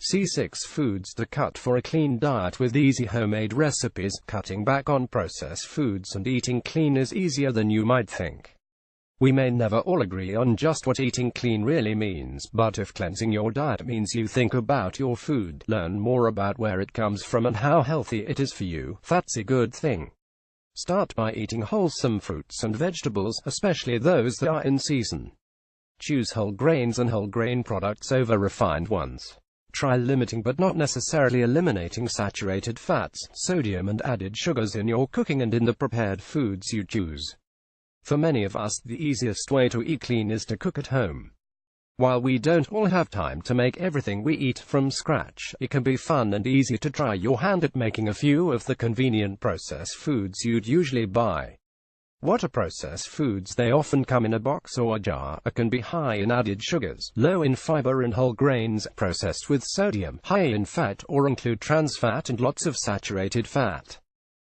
C6 Foods to cut for a clean diet with easy homemade recipes. Cutting back on processed foods and eating clean is easier than you might think. We may never all agree on just what eating clean really means, but if cleansing your diet means you think about your food, learn more about where it comes from and how healthy it is for you, that's a good thing. Start by eating wholesome fruits and vegetables, especially those that are in season. Choose whole grains and whole grain products over refined ones. Try limiting but not necessarily eliminating saturated fats, sodium and added sugars in your cooking and in the prepared foods you choose. For many of us, the easiest way to eat clean is to cook at home. While we don't all have time to make everything we eat from scratch, it can be fun and easy to try your hand at making a few of the convenient processed foods you'd usually buy. What are processed foods? They often come in a box or a jar, can be high in added sugars, low in fiber and whole grains, processed with sodium, high in fat, or include trans fat and lots of saturated fat.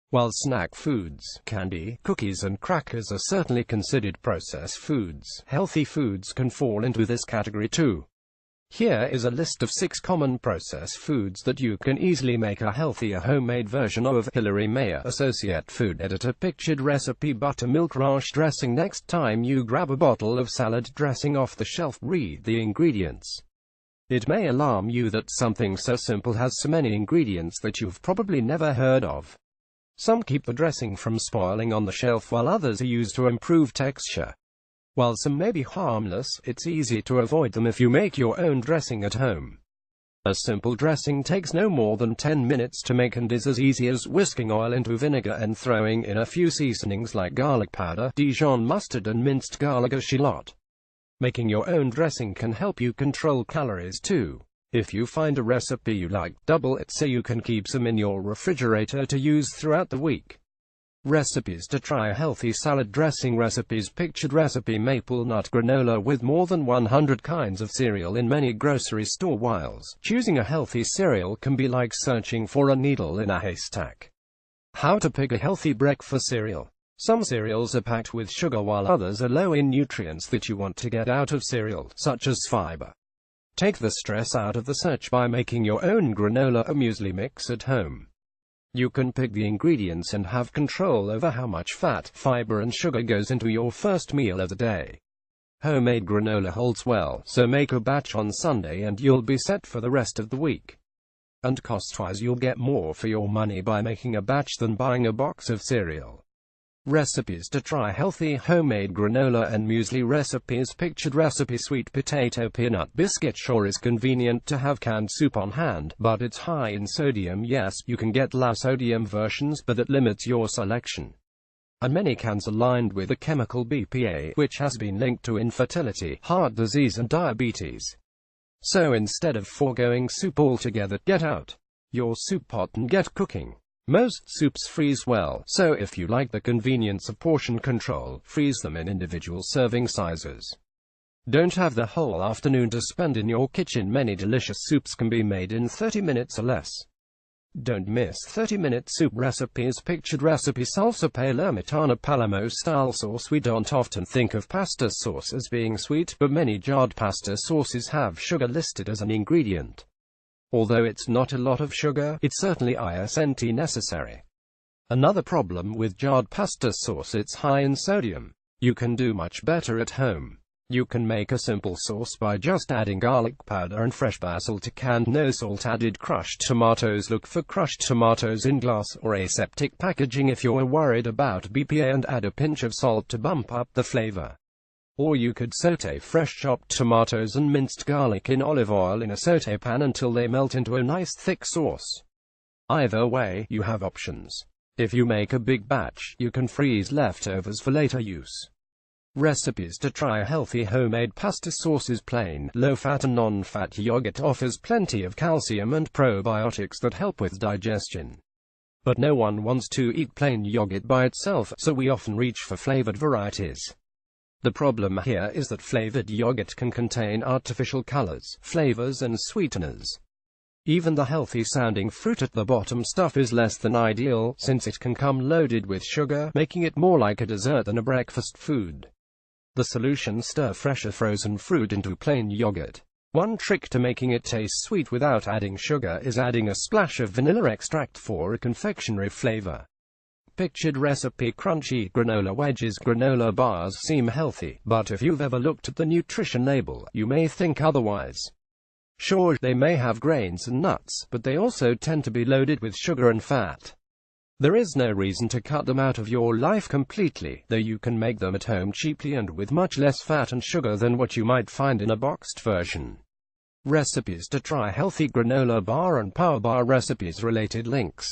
While snack foods, candy, cookies and crackers are certainly considered processed foods, healthy foods can fall into this category too. Here is a list of 6 common processed foods that you can easily make a healthier homemade version of. Hilary Mayer, Associate Food Editor. Pictured recipe: buttermilk ranch dressing. Next time you grab a bottle of salad dressing off the shelf, read the ingredients. It may alarm you that something so simple has so many ingredients that you've probably never heard of. Some keep the dressing from spoiling on the shelf, while others are used to improve texture. While some may be harmless, it's easy to avoid them if you make your own dressing at home. A simple dressing takes no more than 10 minutes to make and is as easy as whisking oil into vinegar and throwing in a few seasonings like garlic powder, Dijon mustard and minced garlic or shallot. Making your own dressing can help you control calories too. If you find a recipe you like, double it so you can keep some in your refrigerator to use throughout the week. Recipes to try: healthy salad dressing recipes. Pictured recipe: maple nut granola with more than 100 kinds of cereal in many grocery store aisles. Choosing a healthy cereal can be like searching for a needle in a haystack. How to pick a healthy breakfast cereal. Some cereals are packed with sugar while others are low in nutrients that you want to get out of cereal, such as fiber. Take the stress out of the search by making your own granola or muesli mix at home. You can pick the ingredients and have control over how much fat, fiber and sugar goes into your first meal of the day. Homemade granola holds well, so make a batch on Sunday and you'll be set for the rest of the week. And cost-wise, you'll get more for your money by making a batch than buying a box of cereal. Recipes to try: healthy homemade granola and muesli recipes. Pictured recipe: sweet potato peanut biscuit. Sure is convenient to have canned soup on hand, but it's high in sodium. Yes, you can get low sodium versions, but that limits your selection. And many cans are lined with the chemical BPA, which has been linked to infertility, heart disease and diabetes. So instead of foregoing soup altogether, get out your soup pot and get cooking. Most soups freeze well, so if you like the convenience of portion control, freeze them in individual serving sizes. Don't have the whole afternoon to spend in your kitchen. Many delicious soups can be made in 30 minutes or less. Don't miss 30-minute soup recipes. Pictured recipe: salsa palermitana Palermo style sauce. We don't often think of pasta sauce as being sweet, but many jarred pasta sauces have sugar listed as an ingredient. Although it's not a lot of sugar, it's certainly isn't necessary. Another problem with jarred pasta sauce: it's high in sodium. You can do much better at home. You can make a simple sauce by just adding garlic powder and fresh basil to canned, no salt added crushed tomatoes. Look for crushed tomatoes in glass or aseptic packaging if you're worried about BPA, and add a pinch of salt to bump up the flavor. Or you could sauté fresh chopped tomatoes and minced garlic in olive oil in a sauté pan until they melt into a nice thick sauce. Either way, you have options. If you make a big batch, you can freeze leftovers for later use. Recipes to try: healthy homemade pasta sauces. Plain, low-fat and non-fat yogurt offers plenty of calcium and probiotics that help with digestion. But no one wants to eat plain yogurt by itself, so we often reach for flavored varieties. The problem here is that flavored yogurt can contain artificial colors, flavors and sweeteners. Even the healthy-sounding fruit at the bottom stuff is less than ideal, since it can come loaded with sugar, making it more like a dessert than a breakfast food. The solution: stir fresh or frozen fruit into plain yogurt. One trick to making it taste sweet without adding sugar is adding a splash of vanilla extract for a confectionery flavor. Pictured recipe: crunchy granola wedges. Granola bars seem healthy, but if you've ever looked at the nutrition label, you may think otherwise. Sure, they may have grains and nuts, but they also tend to be loaded with sugar and fat. There is no reason to cut them out of your life completely, though you can make them at home cheaply and with much less fat and sugar than what you might find in a boxed version. Recipes to try: healthy granola bar and power bar recipes. Related links.